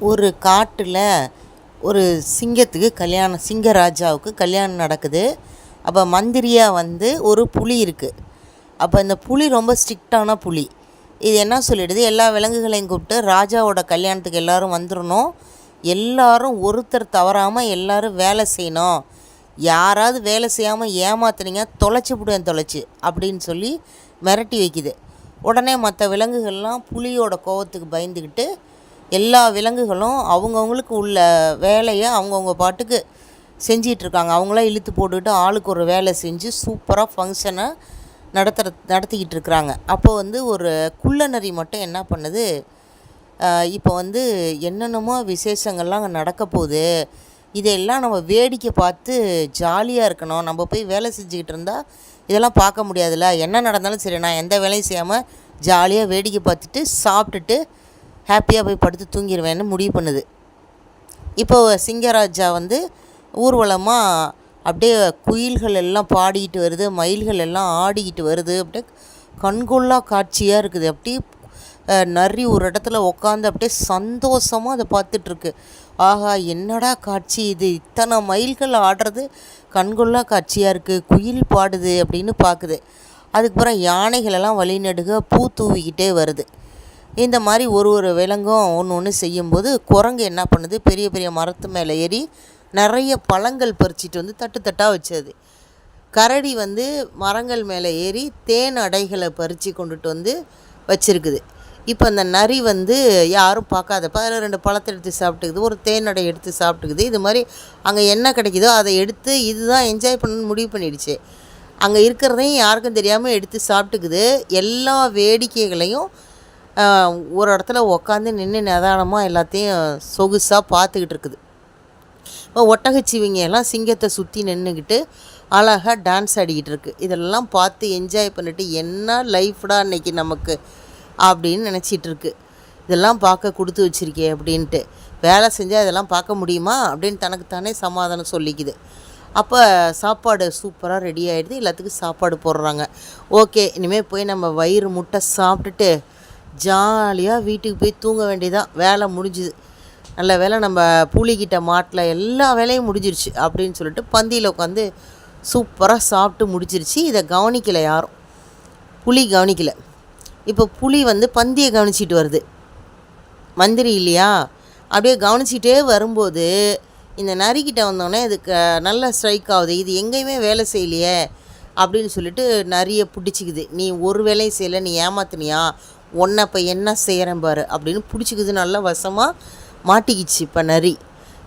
ஒரு காட்டில் ஒரு சிங்கத்துக்கு கல்யாணம், சிங்கராஜாவுக்கு கல்யாணம் நடக்குது. அப்போ மந்திரியாக ஒரு புலி இருக்குது. அப்போ இந்த புலி ரொம்ப ஸ்ட்ரிக்டான புலி. இது என்ன சொல்லிடுது, எல்லா விலங்குகளையும் கூப்பிட்டு ராஜாவோட கல்யாணத்துக்கு எல்லோரும் வந்துடணும், எல்லோரும் ஒருத்தர் தவறாமல் எல்லோரும் வேலை செய்யணும், யாராவது வேலை செய்யாமல் ஏமாத்துனீங்க தொலைச்சி விடுவேன் தொலைச்சி அப்படின்னு சொல்லி மிரட்டி வைக்குது. உடனே மற்ற விலங்குகள்லாம் புலியோட கோவத்துக்கு பயந்துக்கிட்டு எல்லா விலங்குகளும் அவங்கவுங்களுக்கு உள்ள வேலையை அவங்கவுங்க பாட்டுக்கு செஞ்சிகிட்ருக்காங்க. அவங்களாம் இழுத்து போட்டுக்கிட்டு ஆளுக்கு ஒரு வேலை செஞ்சு சூப்பராக ஃபங்க்ஷனை நடத்திக்கிட்டு இருக்கிறாங்க. அப்போ ஒரு குள்ளநரி மட்டும் என்ன பண்ணுது, இப்போ என்னென்னமோ விசேஷங்கள்லாம் அங்கே நடக்க போகுது, இதையெல்லாம் நம்ம வேடிக்கை பார்த்து ஜாலியாக இருக்கணும், நம்ம போய் வேலை செஞ்சுக்கிட்டு இருந்தால் இதெல்லாம் பார்க்க முடியாதுல்ல, என்ன நடந்தாலும் சரி நான் எந்த வேலையும் செய்யாமல் ஜாலியாக வேடிக்கை பார்த்துட்டு சாப்பிட்டுட்டு ஹாப்பியாக போய் படுத்து தூங்கிடுவேன்னு முடிவு பண்ணுது. இப்போது சிங்கராஜா ஊர்வலமாக அப்படியே குயில்கள் எல்லாம் பாடிக்கிட்டு வருது, மயில்கள் எல்லாம் ஆடிக்கிட்டு வருது, அப்படியே கண்கொள்ளா காட்சியாக இருக்குது. அப்படியே நரி ஒரு இடத்துல உட்காந்து அப்படியே சந்தோஷமாக அதை பார்த்துட்ருக்கு. ஆஹா, என்னடா காட்சி இது, இத்தனை மயில்கள் ஆடுறது கண்கொள்ளா காட்சியாக இருக்குது, குயில் பாடுது அப்படின்னு பார்க்குது. அதுக்கப்புறம் யானைகளெல்லாம் வழிநடுக பூ தூவிக்கிட்டே வருது. இந்த மாதிரி ஒரு விலங்கும் ஒன்று செய்யும்போது குரங்கு என்ன பண்ணுது, பெரிய பெரிய மரத்து மேலே ஏறி நிறைய பழங்கள் பறிச்சிட்டு தட்டு தட்டாக வச்சது. கரடி மரங்கள் மேலே ஏறி தேன் அடைகளை பறித்து கொண்டுட்டு வச்சுருக்குது. இப்போ அந்த நரி யாரும் பார்க்காதப்ப அதில் 2 பழத்தை எடுத்து சாப்பிட்டுக்குது, ஒரு தேன் அடை எடுத்து சாப்பிட்டுக்குது. இது மாதிரி அங்கே என்ன கிடைக்குதோ அதை எடுத்து இதுதான் என்ஜாய் பண்ணணும்னு முடிவு பண்ணிடுச்சு. அங்கே இருக்கிறதையும் யாருக்கும் தெரியாமல் எடுத்து சாப்பிட்டுக்குது. எல்லா வேடிக்கைகளையும் ஒரு இடத்துல உக்காந்து நின்று நிதானமாக எல்லாத்தையும் சொகுசாக பார்த்துக்கிட்டு இருக்குது. இப்போ ஒட்டகச்சிவிங்க எல்லாம் சிங்கத்தை சுற்றி நின்றுக்கிட்டு அழகாக டான்ஸ் ஆடிக்கிட்டு இருக்குது. இதெல்லாம் பார்த்து என்ஜாய் பண்ணிவிட்டு என்ன லைஃப்டா இன்றைக்கி நமக்கு அப்படின்னு நினச்சிட்ருக்கு. இதெல்லாம் பார்க்க கொடுத்து வச்சுருக்கே அப்படின்ட்டு, வேலை செஞ்சால் இதெல்லாம் பார்க்க முடியுமா அப்படின்னு தனக்குத்தானே சமாதானம் சொல்லிக்குது. அப்போ சாப்பாடு சூப்பராக ரெடி ஆகிடுது, எல்லாத்துக்கும் சாப்பாடு போடுறாங்க. ஓகே, இனிமேல் போய் நம்ம வயிறு முட்டை சாப்பிட்டுட்டு ஜாலியாக வீட்டுக்கு போய் தூங்க வேண்டியதான், வேலை முடிஞ்சுது. நல்ல வேலை நம்ம புலிக்கிட்ட மாட்டில் எல்லா வேலையும் முடிஞ்சிருச்சு அப்படின்னு சொல்லிட்டு பந்தியில் உட்காந்து சூப்பராக சாப்பிட்டு முடிச்சிருச்சு. இதை கவனிக்கலை யாரும், புலி கவனிக்கலை. இப்போ புலி பந்தியை கவனிச்சிட்டு வருது, மந்திரி இல்லையா, அப்படியே கவனிச்சிட்டே வரும்போது இந்த நரிக்கிட்ட வந்தோடனே இதுக்கு நல்ல ஸ்ட்ரைக் ஆகுது, இது எங்கேயுமே வேலை செய்யலையே அப்படின்னு சொல்லிட்டு நரியை பிடிச்சிக்குது. நீ ஒரு வேலையும் செய்யலை, நீ ஏமாத்தினியா, உன்னை இப்போ என்ன செய்கிறேன் பாரு அப்படின்னு பிடிச்சிக்குது. நல்லா வசமாக மாட்டிக்கிச்சு இப்போ நரி.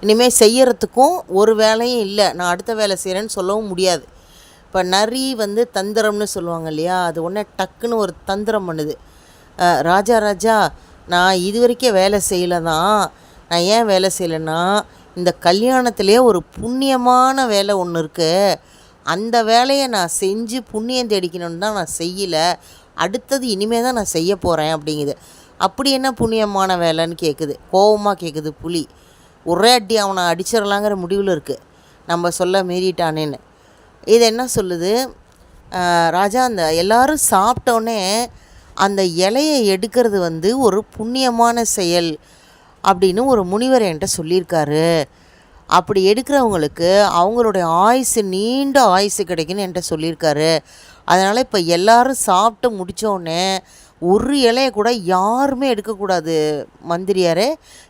இனிமேல் செய்கிறதுக்கும் ஒரு வேலையும் இல்லை, நான் அடுத்த வேலை செய்கிறேன்னு சொல்லவும் முடியாது. இப்போ நரி தந்திரம்னு சொல்லுவாங்க இல்லையா, அது ஒன்றே டக்குன்னு ஒரு தந்திரம் பண்ணுது. ராஜா நான் இது வரைக்கும் வேலை செய்யலை தான், நான் ஏன் வேலை செய்யலைன்னா இந்த கல்யாணத்துலேயே ஒரு புண்ணியமான வேலை ஒன்று இருக்குது, அந்த வேலையை நான் செஞ்சு புண்ணியம் தேடிக்கணும்னு தான் நான் செய்யலை, அடுத்தது இனிமேல் தான் நான் செய்ய போகிறேன் அப்படிங்குது. அப்படி என்ன புண்ணியமான வேலைன்னு கேட்குது, கோபமாக கேட்குது புலி. ஒரே அடி அவனை அடிச்சிடலாங்கிற முடிவில் இருக்குது, நம்ம சொல்ல மீறிட்டானேன்னு. இது என்ன சொல்லுது, ராஜா அந்த எல்லோரும் சாப்பிட்டோன்னே அந்த இலையை எடுக்கிறது ஒரு புண்ணியமான செயல் அப்படின்னு ஒரு முனிவர் என்கிட்ட சொல்லியிருக்காரு. அப்படி எடுக்கிறவங்களுக்கு அவங்களுடைய ஆயுசு நீண்ட ஆயுசு கிடைக்குன்னு என்கிட்ட சொல்லியிருக்காரு. அதனால் இப்போ எல்லோரும் சாப்பிட்டு முடித்தோடனே ஒரு இலையை கூட யாருமே எடுக்கக்கூடாது மந்திரியாரே,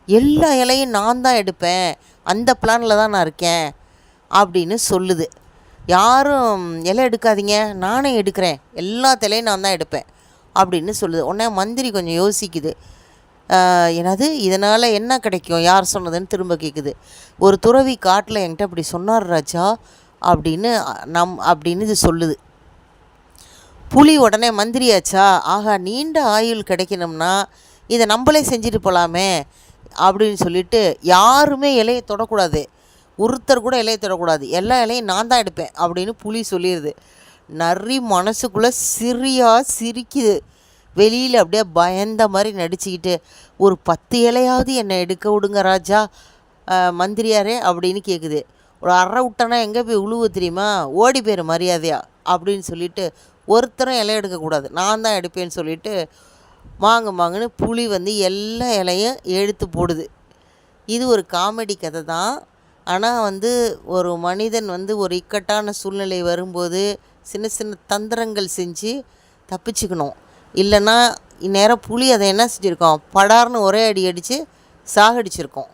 எல்லா இலையும் நான் தான் எடுப்பேன், அந்த பிளானில் தான் நான் இருக்கேன் அப்படின்னு சொல்லுது. யாரும் இலை எடுக்காதீங்க, நானே எடுக்கிறேன், எல்லா இலையும் நான் தான் எடுப்பேன் அப்படின்னு சொல்லுது. உடனே மந்திரி கொஞ்சம் யோசிக்குது, என்னது இதனால் என்ன கிடைக்கும், யார் சொன்னதுன்னு திரும்ப கேட்குது. ஒரு துறவி காட்டில் என்கிட்ட அப்படி சொன்னார் ராஜா அப்படின்னு இது சொல்லுது. புலி உடனே மந்திரியாச்சா, ஆகா நீண்ட ஆயுள் கிடைக்கணும்னா இதை நம்மளே செஞ்சுட்டு போகலாமே அப்படின்னு சொல்லிட்டு யாருமே இலையை தொடக்கூடாது, ஒருத்தர் கூட இலையை தொடக்கூடாது, எல்லா இலையும் நான் தான் எடுப்பேன் அப்படின்னு புலி சொல்லிடுது. நரி மனசுக்குள்ளே சிரிக்குது, வெளியில் அப்படியே பயந்த மாதிரி நடிச்சுக்கிட்டு, ஒரு 10 இலையாவது என்னை எடுக்க விடுங்க ராஜா மந்திரியாரே அப்படின்னு கேட்குது. ஒரு அரை விட்டனா எங்கே போய் உழுவு தெரியுமா, ஓடி போயிரு மரியாதையா அப்படின்னு சொல்லிட்டு ஒருத்தரும் இலை எடுக்கக்கூடாது, நான் தான் எடுப்பேன்னு சொல்லிட்டு மாங்குன்னு புலி எல்லா இலையும் எடுத்து போடுது. இது ஒரு காமெடி கதை தான். ஆனால் வந்து ஒரு மனிதன் வந்து ஒரு இக்கட்டான சூழ்நிலை வரும்போது சின்ன சின்ன தந்திரங்கள் செஞ்சு தப்பிச்சுக்கணும். இல்லைன்னா இந்நேரம் புலி அதை என்ன செஞ்சுருக்கோம், படார்னு ஒரே அடி அடித்து சாகடிச்சிருக்கோம்.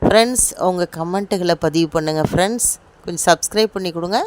ஃப்ரெண்ட்ஸ், உங்கள் கமெண்ட்டுகளை பதிவு பண்ணுங்கள் ஃப்ரெண்ட்ஸ். கொஞ்சம் சப்ஸ்கிரைப் பண்ணி கொடுங்க.